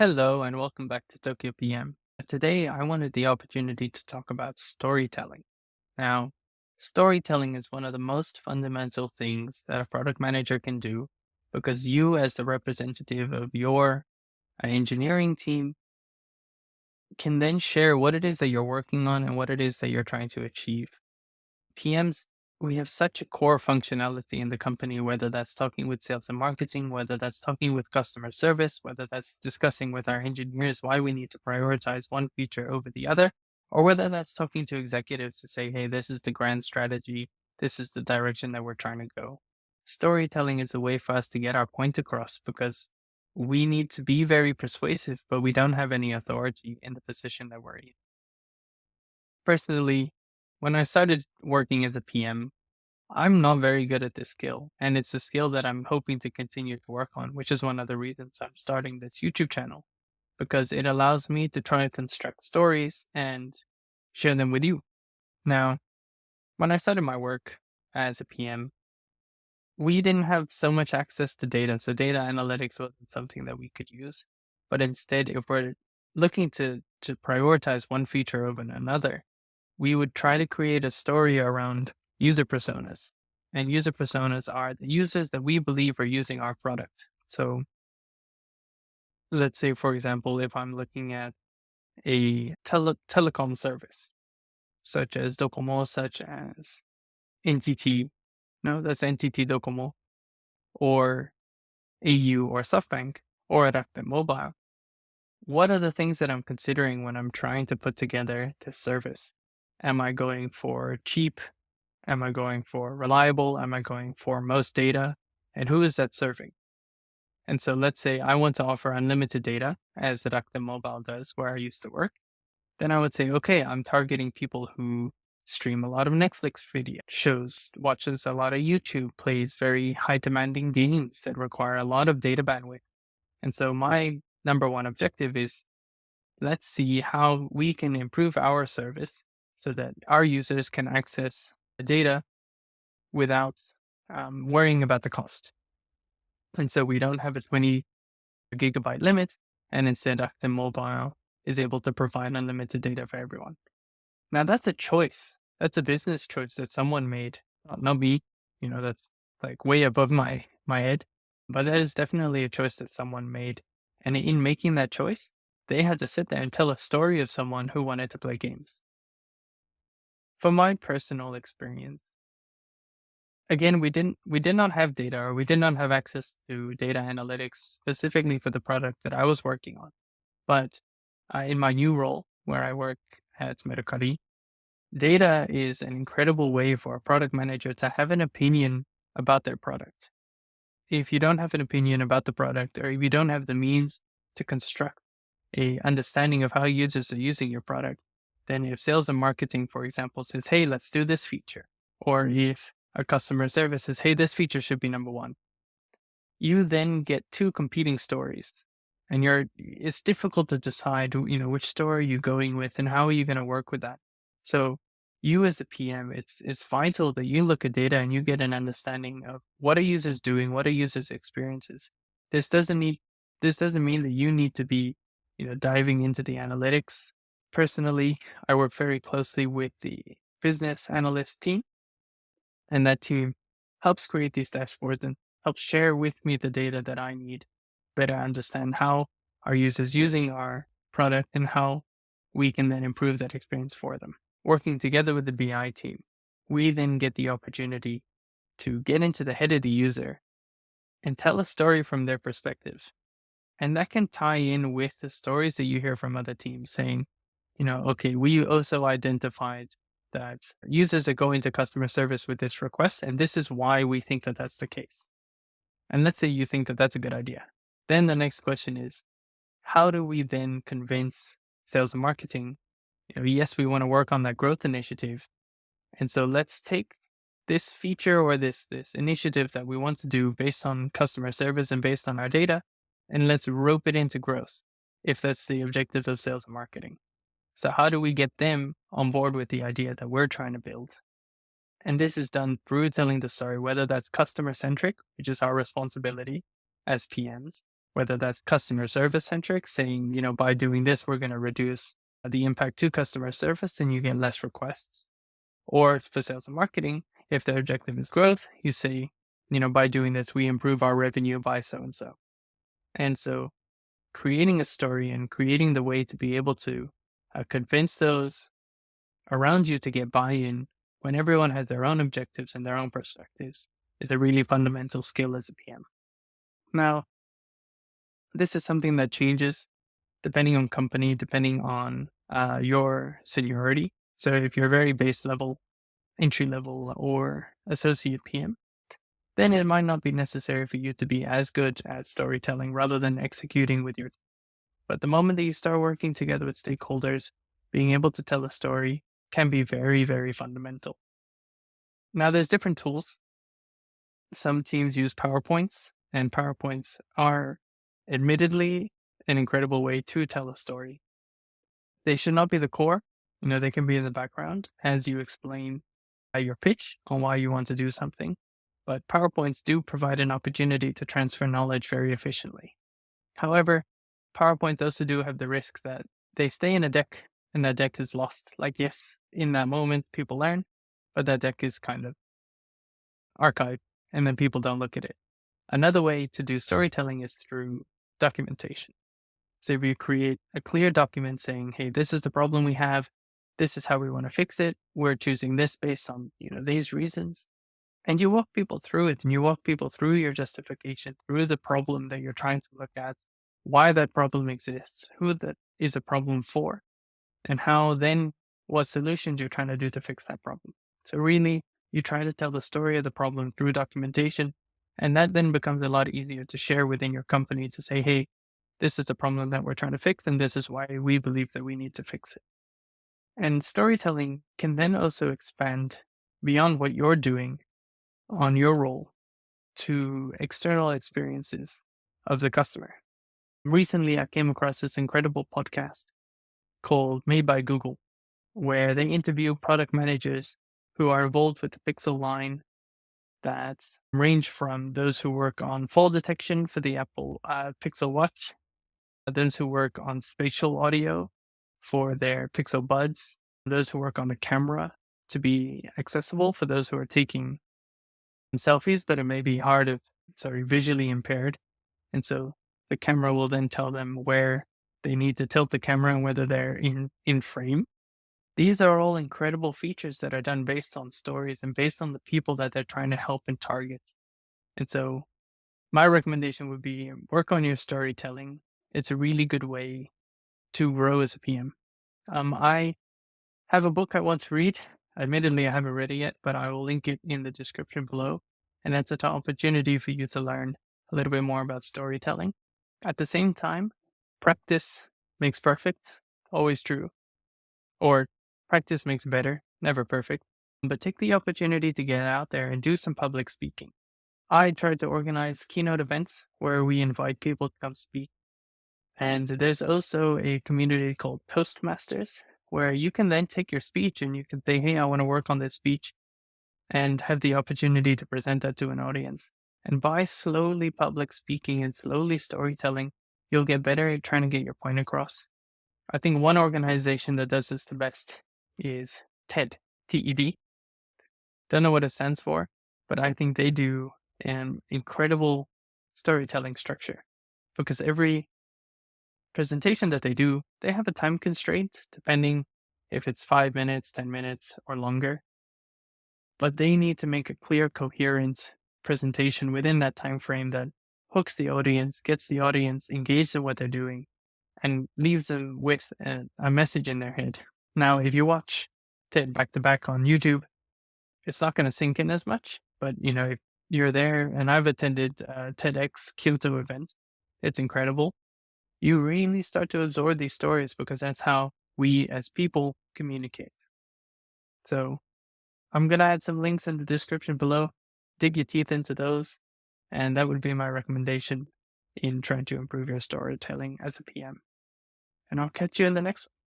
Hello and welcome back to Tokyo PM. Today, I wanted the opportunity to talk about storytelling. Now, storytelling is one of the most fundamental things that a product manager can do because you, as the representative of your engineering team, can then share what it is that you're working on and what it is that you're trying to achieve. PMs, we have such a core functionality in the company, whether that's talking with sales and marketing, whether that's talking with customer service, whether that's discussing with our engineers why we need to prioritize one feature over the other, or whether that's talking to executives to say, hey, this is the grand strategy, this is the direction that we're trying to go. Storytelling is a way for us to get our point across because we need to be very persuasive, but we don't have any authority in the position that we're in. Personally, when I started working as a PM, I'm not very good at this skill. And it's a skill that I'm hoping to continue to work on, which is one of the reasons I'm starting this YouTube channel, because it allows me to try and construct stories and share them with you. Now, when I started my work as a PM, we didn't have so much access to data. So data analytics wasn't something that we could use. But instead, if we're looking to prioritize one feature over another, we would try to create a story around user personas. And user personas are the users that we believe are using our product. So let's say, for example, if I'm looking at a telecom service, such as Docomo, such as NTT, no, that's NTT Docomo, or AU or SoftBank, or Rakuten Mobile. What are the things that I'm considering when I'm trying to put together this service? Am I going for cheap? Am I going for reliable? Am I going for most data? And who is that serving? And so let's say I want to offer unlimited data, as Rakuten Mobile does, where I used to work. Then I would say, okay, I'm targeting people who stream a lot of Netflix video shows, watches a lot of YouTube, plays very high demanding games that require a lot of data bandwidth. And so my number one objective is let's see how we can improve our service so that our users can access the data without worrying about the cost. And so we don't have a 20 gigabyte limit, and instead Rakuten Mobile is able to provide unlimited data for everyone. Now that's a choice. That's a business choice that someone made, not me. That's like way above my head. But that is definitely a choice that someone made. And in making that choice, they had to sit there and tell a story of someone who wanted to play games. From my personal experience, again, we did not have data, or we did not have access to data analytics specifically for the product that I was working on. But in my new role, where I work at Mercari, data is an incredible way for a product manager to have an opinion about their product. If you don't have an opinion about the product, or if you don't have the means to construct a understanding of how users are using your product, then if sales and marketing, for example, says, hey, let's do this feature, or if a customer service says, hey, this feature should be number one, you then get two competing stories. And it's difficult to decide, which story you're going with and how are you going to work with that. So you as a PM, it's vital that you look at data and you get an understanding of what are users doing, what are users' experiences. This doesn't mean that you need to be, diving into the analytics. Personally, I work very closely with the business analyst team, and that team helps create these dashboards and helps share with me the data that I need, better understand how our users using our product and how we can then improve that experience for them. Working together with the BI team, we then get the opportunity to get into the head of the user and tell a story from their perspective. And that can tie in with the stories that you hear from other teams saying, okay, we also identified that users are going to customer service with this request, and this is why we think that that's the case. And let's say you think that that's a good idea. Then the next question is, how do we then convince sales and marketing, yes, we want to work on that growth initiative. And so let's take this feature or this initiative that we want to do based on customer service and based on our data, and let's rope it into growth if that's the objective of sales and marketing. So how do we get them on board with the idea that we're trying to build? And this is done through telling the story, whether that's customer centric, which is our responsibility as PMs, whether that's customer service centric, saying, by doing this, we're going to reduce the impact to customer service and you get less requests. Or for sales and marketing, if the objective is growth, you say, by doing this, we improve our revenue by so and so. And so creating a story and creating the way to be able to convince those around you to get buy-in when everyone has their own objectives and their own perspectives is a really fundamental skill as a PM. Now, this is something that changes depending on company, depending on your seniority. So if you're very base level, entry level, or associate PM, then it might not be necessary for you to be as good at storytelling rather than executing with your team. But the moment that you start working together with stakeholders, being able to tell a story can be very, very fundamental. Now, there's different tools. Some teams use PowerPoints, and PowerPoints are admittedly an incredible way to tell a story. They should not be the core. They can be in the background as you explain your pitch on why you want to do something. But PowerPoints do provide an opportunity to transfer knowledge very efficiently. However, PowerPoint also do have the risk that they stay in a deck and that deck is lost. Like, yes, in that moment, people learn, but that deck is kind of archived and then people don't look at it. Another way to do storytelling is through documentation. So we create a clear document saying, hey, this is the problem we have. This is how we want to fix it. We're choosing this based on, these reasons. And you walk people through it and you walk people through your justification, through the problem that you're trying to look at, why that problem exists, who that is a problem for, and how then what solutions you're trying to do to fix that problem. So really, you try to tell the story of the problem through documentation. And that then becomes a lot easier to share within your company to say, hey, this is the problem that we're trying to fix, and this is why we believe that we need to fix it. And storytelling can then also expand beyond what you're doing on your role to external experiences of the customer. Recently, I came across this incredible podcast called Made by Google, where they interview product managers who are involved with the Pixel line that range from those who work on fall detection for the Apple Pixel Watch, those who work on spatial audio for their Pixel Buds, those who work on the camera to be accessible for those who are taking selfies, but it may be visually impaired. And so the camera will then tell them where they need to tilt the camera and whether they're in frame. These are all incredible features that are done based on stories and based on the people that they're trying to help and target. And so my recommendation would be work on your storytelling. It's a really good way to grow as a PM. I have a book I want to read. Admittedly, I haven't read it yet, but I will link it in the description below. And that's an opportunity for you to learn a little bit more about storytelling. At the same time, practice makes perfect, always true. Or practice makes better, never perfect. But take the opportunity to get out there and do some public speaking. I try to organize keynote events where we invite people to come speak. And there's also a community called Toastmasters, where you can then take your speech and you can say, hey, I want to work on this speech and have the opportunity to present that to an audience. And by slowly public speaking and slowly storytelling, you'll get better at trying to get your point across. I think one organization that does this the best is TED, TED. Don't know what it stands for, but I think they do an incredible storytelling structure because every presentation that they do, they have a time constraint depending if it's 5 minutes, 10 minutes, or longer. But they need to make a clear, coherent presentation within that time frame that hooks the audience, gets the audience engaged in what they're doing, and leaves them with a message in their head. Now, if you watch TED back to back on YouTube, it's not going to sink in as much. But, if you're there, and I've attended TEDxKyoto events, it's incredible. You really start to absorb these stories because that's how we as people communicate. So I'm going to add some links in the description below. Dig your teeth into those. And that would be my recommendation in trying to improve your storytelling as a PM. And I'll catch you in the next one.